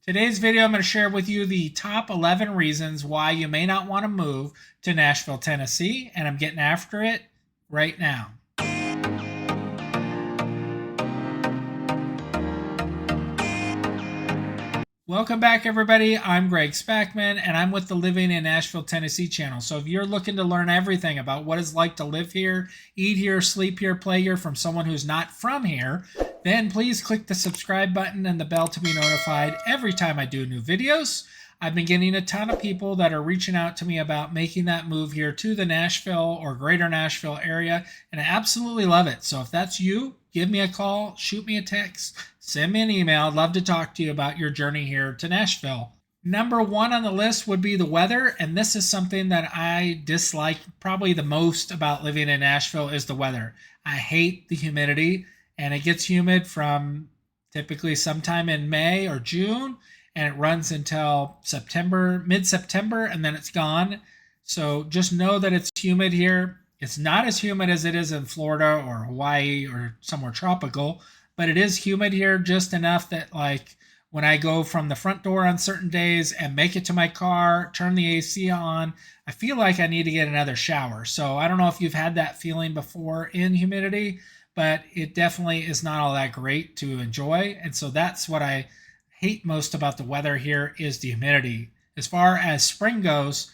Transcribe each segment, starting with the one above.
Today's video, I'm going to share with you the top 11 reasons why you may not want to move to Nashville, Tennessee, and I'm getting after it right now. Welcome back, everybody. I'm Greg Spackman, and I'm with the Living in Nashville, Tennessee channel. So if you're looking to learn everything about what it's like to live here, eat here, sleep here, play here from someone who's not from here, then please click the subscribe button and the bell to be notified every time I do new videos. I've been getting a ton of people that are reaching out to me about making that move here to the Nashville or greater Nashville area, and I absolutely love it. So if that's you, give me a call, shoot me a text, send me an email. I'd love to talk to you about your journey here to Nashville. Number one on the list would be the weather, and this is something that I dislike probably the most about living in Nashville is the weather. I hate the humidity, and it gets humid from typically sometime in May or June, and it runs until September, mid-September, and then it's gone. So just know that it's humid here. It's not as humid as it is in Florida or Hawaii or somewhere tropical, but it is humid here just enough that, like, when I go from the front door on certain days and make it to my car, turn the AC on, I feel like I need to get another shower. So I don't know if you've had that feeling before in humidity, but it definitely is not all that great to enjoy. And so that's what I hate most about the weather here is the humidity. As far as spring goes,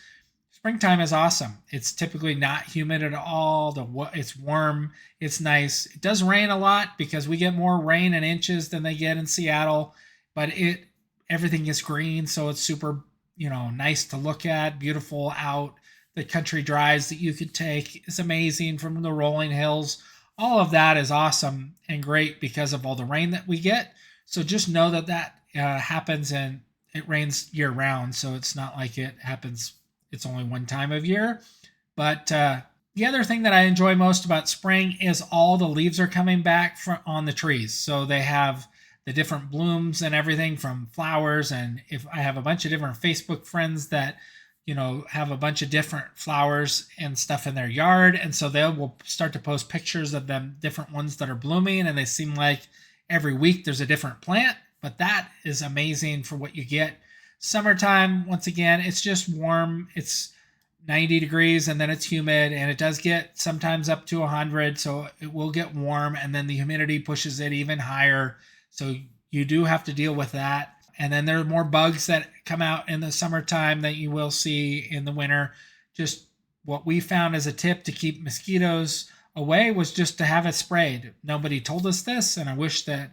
springtime is awesome. It's typically not humid at all. It's warm. It's nice. It does rain a lot because we get more rain in inches than they get in Seattle, but everything is green, so it's super, nice to look at, beautiful out. The country drives that you could take is amazing from the rolling hills. All of that is awesome and great because of all the rain that we get. So just know that happens, and it rains year round, so it's not like it happens, it's only one time of year. But the other thing that I enjoy most about spring is all the leaves are coming back on the trees. So they have the different blooms and everything from flowers. And if I have a bunch of different Facebook friends that have a bunch of different flowers and stuff in their yard, and so they will start to post pictures of them, different ones that are blooming, and they seem like every week there's a different plant. But that is amazing for what you get. Summertime, once again, it's just warm. It's 90 degrees and then it's humid, and it does get sometimes up to 100, so it will get warm, and then the humidity pushes it even higher. So you do have to deal with that. And then there are more bugs that come out in the summertime that you will see in the winter. Just what we found as a tip to keep mosquitoes away was just to have it sprayed. Nobody told us this, and I wish that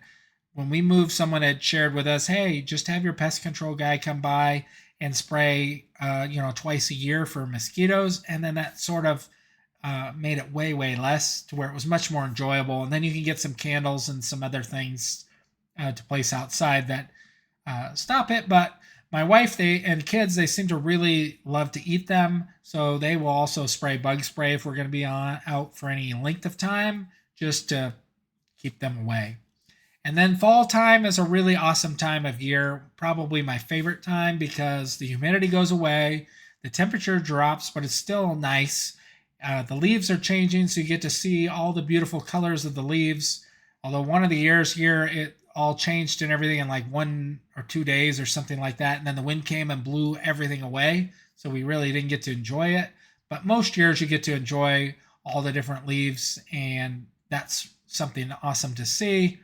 when we moved, someone had shared with us, hey, just have your pest control guy come by and spray, twice a year for mosquitoes. And then that sort of made it way, way less, to where it was much more enjoyable. And then you can get some candles and some other things to place outside that stop it. But my wife and kids, they seem to really love to eat them. So they will also spray bug spray if we're going to be out for any length of time, just to keep them away. And then fall time is a really awesome time of year, probably my favorite time, because the humidity goes away, the temperature drops, but it's still nice. The leaves are changing, so you get to see all the beautiful colors of the leaves. Although one of the years here, it all changed and everything in like 1 or 2 days or something like that, and then the wind came and blew everything away, so we really didn't get to enjoy it. But most years you get to enjoy all the different leaves, and that's something awesome to see.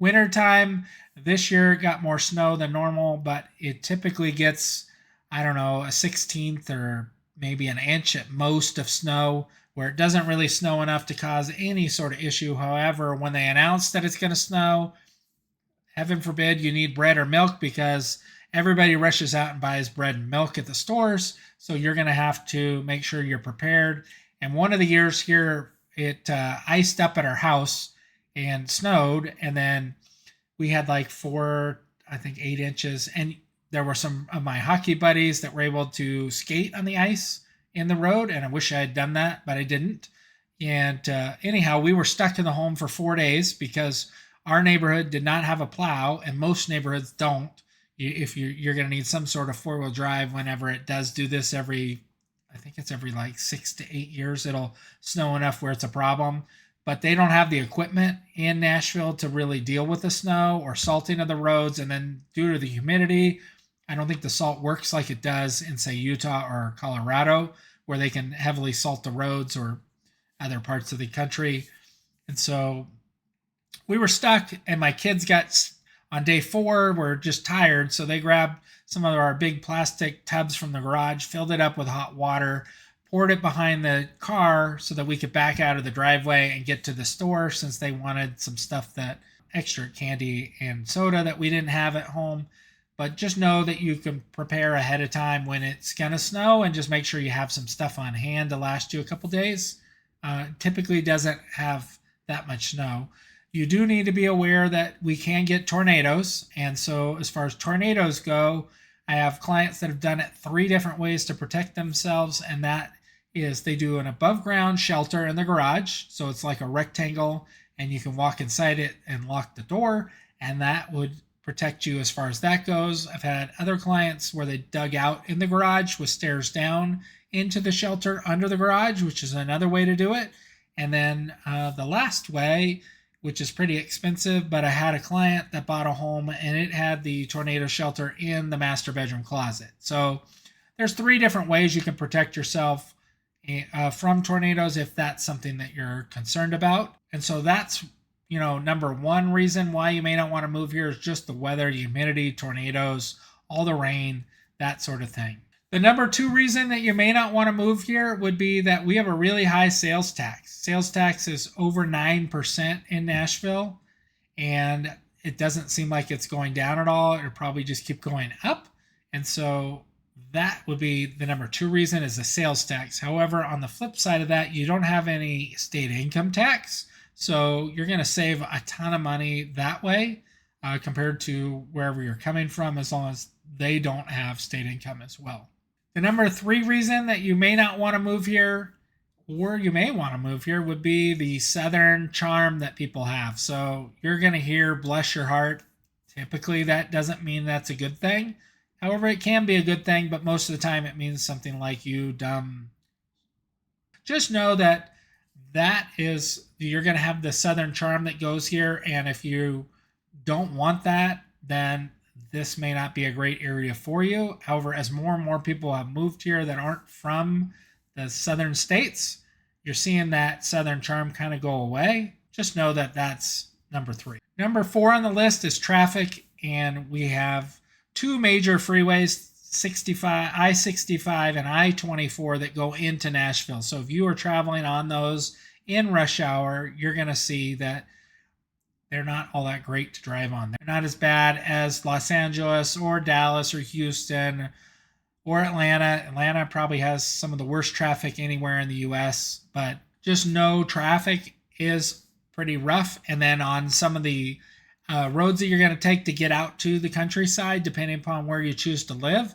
Wintertime, this year got more snow than normal, but it typically gets, a 1/16 or maybe an inch at most of snow, where it doesn't really snow enough to cause any sort of issue. However, when they announce that it's going to snow, heaven forbid you need bread or milk, because everybody rushes out and buys bread and milk at the stores. So you're going to have to make sure you're prepared. And one of the years here, it iced up at our house and snowed, and then we had like 8 inches, and there were some of my hockey buddies that were able to skate on the ice in the road, and I wish I had done that, but I didn't. And anyhow, we were stuck in the home for 4 days because our neighborhood did not have a plow, and most neighborhoods don't. If you're going to need some sort of four-wheel drive whenever it does do this I think it's every like 6 to 8 years, it'll snow enough where it's a problem. but they don't have the equipment in Nashville to really deal with the snow or salting of the roads. And then due to the humidity, I don't think the salt works like it does in, say, Utah or Colorado, where they can heavily salt the roads, or other parts of the country. And so we were stuck, and my kids got on day 4, were just tired. So they grabbed some of our big plastic tubs from the garage, filled it up with hot water, poured it behind the car so that we could back out of the driveway and get to the store, since they wanted some stuff, that extra candy and soda that we didn't have at home. But just know that you can prepare ahead of time when it's going to snow, and just make sure you have some stuff on hand to last you a couple days. Typically doesn't have that much snow. You do need to be aware that we can get tornadoes. And so as far as tornadoes go, I have clients that have done it 3 different ways to protect themselves. And that is, they do an above ground shelter in the garage. So it's like a rectangle, and you can walk inside it and lock the door. And that would protect you as far as that goes. I've had other clients where they dug out in the garage with stairs down into the shelter under the garage, which is another way to do it. And then the last way, which is pretty expensive, but I had a client that bought a home and it had the tornado shelter in the master bedroom closet. So there's 3 different ways you can protect yourself from tornadoes if that's something that you're concerned about. And so that's, number 1 reason why you may not want to move here is just the weather, the humidity, tornadoes, all the rain, that sort of thing. The number 2 reason that you may not want to move here would be that we have a really high sales tax. Sales tax is over 9% in Nashville, and it doesn't seem like it's going down at all. It'll probably just keep going up. And so that would be the number 2 reason, is the sales tax. However, on the flip side of that, you don't have any state income tax. So you're going to save a ton of money that way compared to wherever you're coming from, as long as they don't have state income as well. The number 3 reason that you may not want to move here, or you may want to move here, would be the Southern charm that people have. So you're going to hear "bless your heart." Typically, that doesn't mean that's a good thing. However, it can be a good thing, but most of the time it means something like "you dumb." Just know that you're going to have the Southern charm that goes here. And if you don't want that, then this may not be a great area for you. However, as more and more people have moved here that aren't from the southern states, you're seeing that Southern charm kind of go away. Just know that that's number 3. Number 4 on the list is traffic, and we have 2 major freeways, I-65 and I-24, that go into Nashville. So if you are traveling on those in rush hour, you're going to see that they're not all that great to drive on. They're not as bad as Los Angeles or Dallas or Houston or Atlanta. Atlanta probably has some of the worst traffic anywhere in the U.S., but just know traffic is pretty rough. And then on some of the roads that you're going to take to get out to the countryside, depending upon where you choose to live,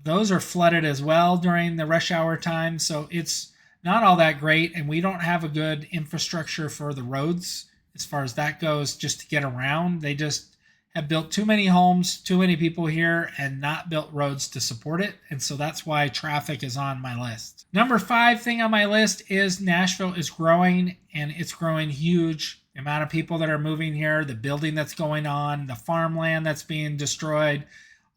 those are flooded as well during the rush hour time. So it's not all that great, and we don't have a good infrastructure for the roads as far as that goes, just to get around. They just have built too many homes, too many people here, and not built roads to support it. And so that's why traffic is on my list. Number 5 thing on my list is Nashville is growing, and it's growing huge. The amount of people that are moving here, the building that's going on, the farmland that's being destroyed,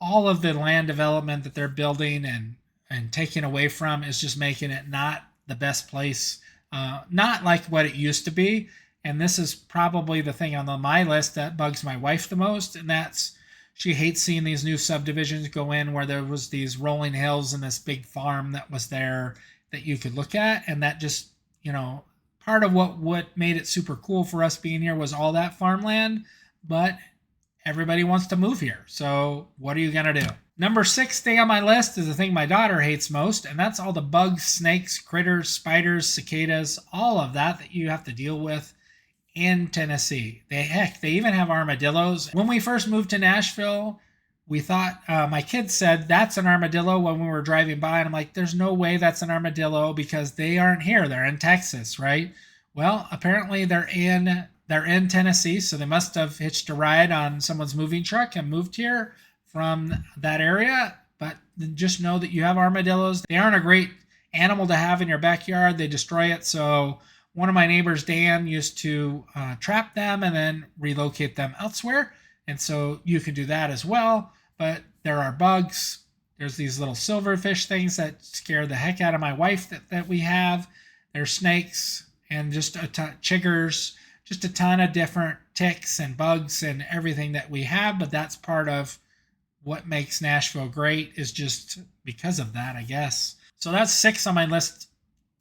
all of the land development that they're building and taking away from is just making it not the best place, not like what it used to be. And this is probably the thing on my list that bugs my wife the most, and that's she hates seeing these new subdivisions go in where there was these rolling hills and this big farm that was there that you could look at. And that just, part of what made it super cool for us being here was all that farmland, but everybody wants to move here. So what are you going to do? Number 6 thing on my list is the thing my daughter hates most, and that's all the bugs, snakes, critters, spiders, cicadas, all of that you have to deal with in Tennessee. They even have armadillos. When we first moved to Nashville, we thought, my kids said, that's an armadillo when we were driving by. And I'm like, there's no way that's an armadillo because they aren't here. They're in Texas, right? Well, apparently they're in Tennessee. So they must have hitched a ride on someone's moving truck and moved here from that area. But just know that you have armadillos. They aren't a great animal to have in your backyard. They destroy it. So One of my neighbors, Dan, used to trap them and then relocate them elsewhere. And so you can do that as well. But there are bugs. There's these little silverfish things that scare the heck out of my wife that we have. There's snakes and just a ton, chiggers, just a ton of different ticks and bugs and everything that we have. But that's part of what makes Nashville great, is just because of that, I guess. So that's 6 on my list: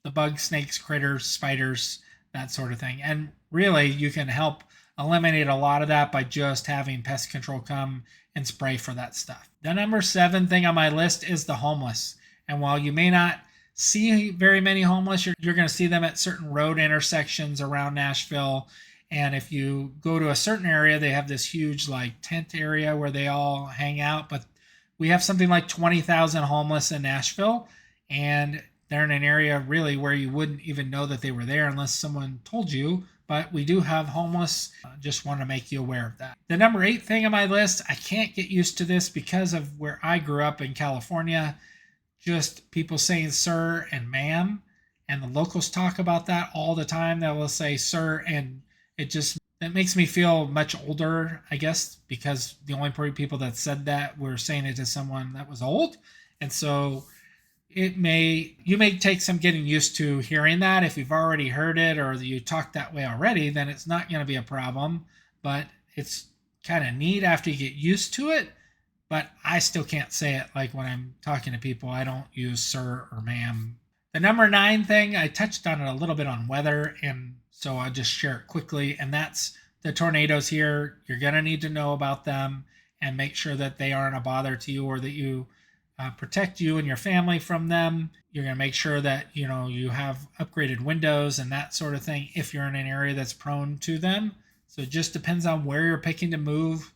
the bugs, snakes, critters, spiders, that sort of thing. And really, you can help eliminate a lot of that by just having pest control come and spray for that stuff. The number 7 thing on my list is the homeless. And while you may not see very many homeless, you're going to see them at certain road intersections around Nashville. And if you go to a certain area, they have this huge like tent area where they all hang out. But we have something like 20,000 homeless in Nashville, and they're in an area really where you wouldn't even know that they were there unless someone told you. But we do have homeless. Just want to make you aware of that. The number 8 thing on my list, I can't get used to this because of where I grew up in California. Just people saying sir and ma'am. And the locals talk about that all the time. They will say sir, and it makes me feel much older, I guess, because the only people that said that were saying it to someone that was old. And so you may take some getting used to hearing that. If you've already heard it or you talk that way already, then it's not going to be a problem. But it's kind of neat after you get used to it. But I still can't say it like when I'm talking to people. I don't use sir or ma'am. The number 9 thing, I touched on it a little bit on weather, and so I'll just share it quickly. And that's the tornadoes here. You're going to need to know about them and make sure that they aren't a bother to you, or that you protect you and your family from them. You're going to make sure that you have upgraded windows and that sort of thing if you're in an area that's prone to them. So it just depends on where you're picking to move.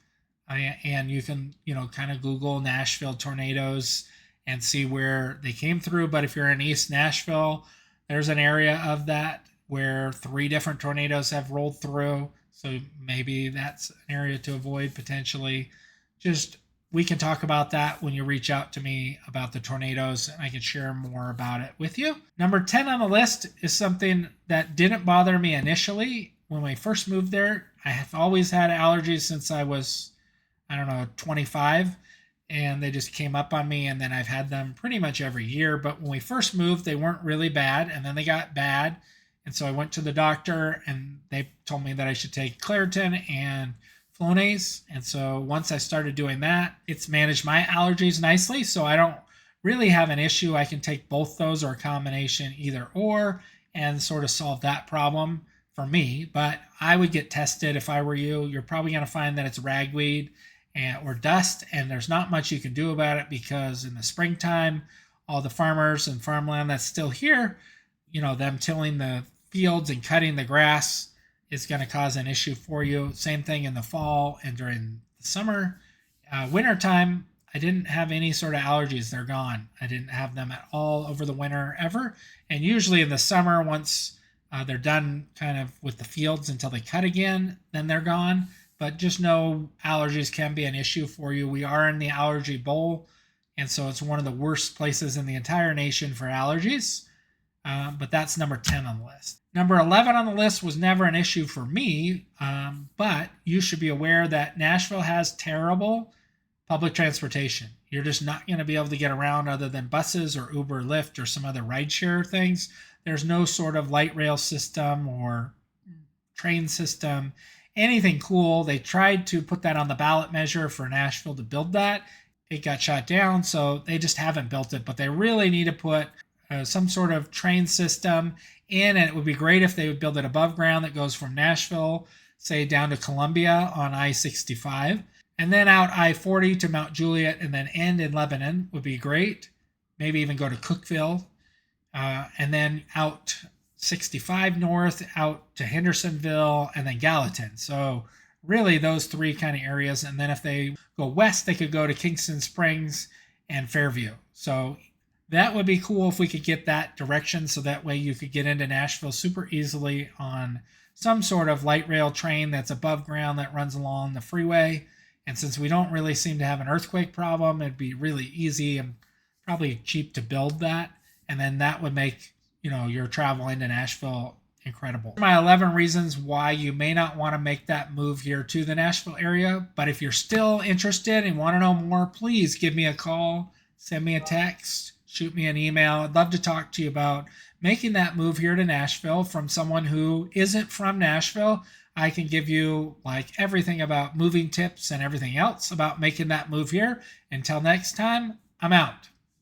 And you can kind of Google Nashville tornadoes and see where they came through. But if you're in East Nashville, there's an area of that where 3 different tornadoes have rolled through. So maybe that's an area to avoid potentially. We can talk about that when you reach out to me about the tornadoes, and I can share more about it with you. Number 10 on the list is something that didn't bother me initially when I first moved there. I have always had allergies since I was, 25, and they just came up on me, and then I've had them pretty much every year. But when we first moved, they weren't really bad, and then they got bad. And so I went to the doctor, and they told me that I should take Claritin and Flonase. And so once I started doing that, it's managed my allergies nicely. So I don't really have an issue. I can take both those or a combination, either or, and sort of solve that problem for me. But I would get tested if I were you. You're probably going to find that it's ragweed or dust, and there's not much you can do about it, because in the springtime, all the farmers and farmland that's still here, them tilling the fields and cutting the grass is going to cause an issue for you. Same thing in the fall and during the summer. Wintertime, I didn't have any sort of allergies. They're gone. I didn't have them at all over the winter ever. And usually in the summer, once they're done kind of with the fields until they cut again, then they're gone. But just know allergies can be an issue for you. We are in the allergy bowl, and so it's one of the worst places in the entire nation for allergies. But that's number 10 on the list. Number 11 on the list was never an issue for me, but you should be aware that Nashville has terrible public transportation. You're just not going to be able to get around other than buses or Uber, Lyft, or some other rideshare things. There's no sort of light rail system or train system, anything cool. They tried to put that on the ballot measure for Nashville to build that. It got shot down, so they just haven't built it. But they really need to put some sort of train system in, and it would be great if they would build it above ground that goes from Nashville, say, down to Columbia on I-65, and then out I-40 to Mount Juliet, and then end in Lebanon would be great. Maybe even go to Cookeville, and then out 65 north, out to Hendersonville, and then Gallatin. So really those 3 kind of areas. And then if they go west, they could go to Kingston Springs and Fairview. So that would be cool if we could get that direction, so that way you could get into Nashville super easily on some sort of light rail train that's above ground that runs along the freeway. And since we don't really seem to have an earthquake problem, it'd be really easy and probably cheap to build that. And then that would make your travel into Nashville incredible. My 11 reasons why you may not want to make that move here to the Nashville area. But if you're still interested and want to know more, please give me a call, send me a text, shoot me an email. I'd love to talk to you about making that move here to Nashville from someone who isn't from Nashville. I can give you like everything about moving tips and everything else about making that move here. Until next time, I'm out.